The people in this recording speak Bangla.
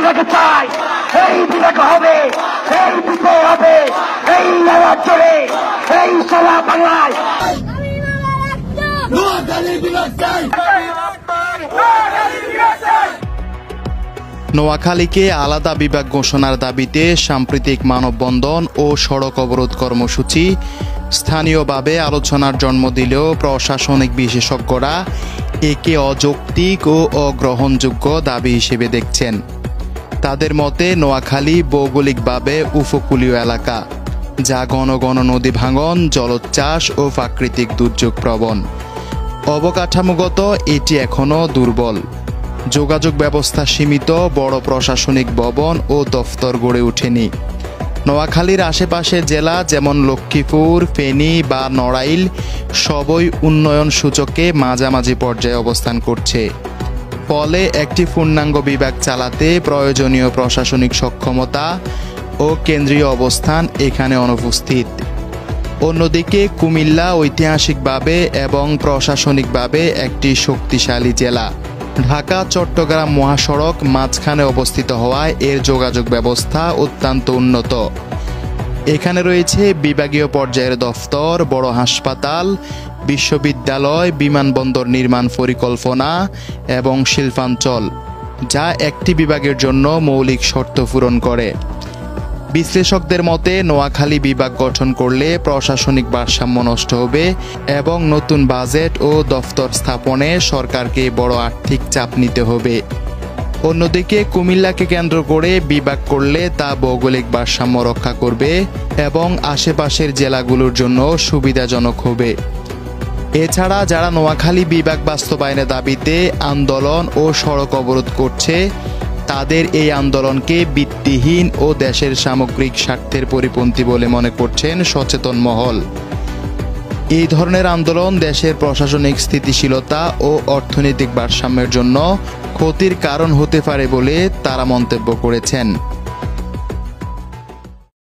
বিভাগে চাই, এই বিভাগ হবে, এই বিজয় হবে, এই আওয়াজ চলে, এই সারা বাংলায়। নোয়াখালীকে আলাদা বিভাগ ঘোষণার দাবিতে সাম্প্রতিক মানববন্ধন ও সড়ক অবরোধ কর্মসূচি স্থানীয়ভাবে আলোচনার জন্ম দিলেও প্রশাসনিক বিশেষজ্ঞরা একে অযৌক্তিক ও অগ্রহণযোগ্য দাবি হিসেবে দেখছেন। তাদের মতে নোয়াখালী ভৌগোলিকভাবে উপকূলীয় এলাকা, যা ঘন ঘন নদী ভাঙন, জলোচ্ছ্বাস ও প্রাকৃতিক দুর্যোগ প্রবণ। অবকাঠামোগত এটি এখনও দুর্বল। যোগাযোগ ব্যবস্থা সীমিত, বড় প্রশাসনিক ভবন ও দফতর গড়ে ওঠেনি। নোয়াখালীর আশেপাশের জেলা যেমন লক্ষ্মীপুর, ফেনী বা নড়াইল সবই উন্নয়ন সূচকে মাঝামাঝি পর্যায়ে অবস্থান করছে। ফলে একটি পূর্ণাঙ্গ বিভাগ চালাতে প্রয়োজনীয় প্রশাসনিক সক্ষমতা ও কেন্দ্রীয় অবস্থান এখানে অনুপস্থিত। অন্যদিকে কুমিল্লা ঐতিহাসিকভাবে এবং প্রশাসনিকভাবে একটি শক্তিশালী জেলা। ঢাকা চট্টগ্রাম মহাসড়ক মাঝখানে অবস্থিত হওয়ায় এর যোগাযোগ ব্যবস্থা অত্যন্ত উন্নত। এখানে রয়েছে বিভাগীয় পর্যায়ের দফতর, বড় হাসপাতাল, বিশ্ববিদ্যালয়, বিমানবন্দর নির্মাণ পরিকল্পনা এবং শিল্পাঞ্চল, যা একটি বিভাগের জন্য মৌলিক শর্ত পূরণ করে। বিশ্লেষকদের মতে নোয়াখালী বিভাগ গঠন করলে প্রশাসনিক ভারসাম্য নষ্ট হবে এবং নতুন বাজেট ও দফতর স্থাপনে সরকারকে বড় আর্থিক চাপ নিতে হবে। অন্যদিকে কুমিল্লাকে কেন্দ্র করে বিভাগ করলে তা ভৌগোলিক ভারসাম্য রক্ষা করবে এবং আশেপাশের জেলাগুলোর জন্য সুবিধাজনক হবে। এছাড়া যারা নোয়াখালী বিভাগ বাস্তবায়নের দাবিতে আন্দোলন ও সড়ক অবরোধ করছে, তাদের এই আন্দোলনকে ভিত্তিহীন ও দেশের সামগ্রিক স্বার্থের পরিপন্থী বলে মনে করছেন সচেতন মহল। এই ধরনের আন্দোলন দেশের প্রশাসনিক স্থিতিশীলতা ও অর্থনৈতিক ভারসাম্যের জন্য ক্ষতির কারণ হতে পারে বলে তারা মন্তব্য করেছেন।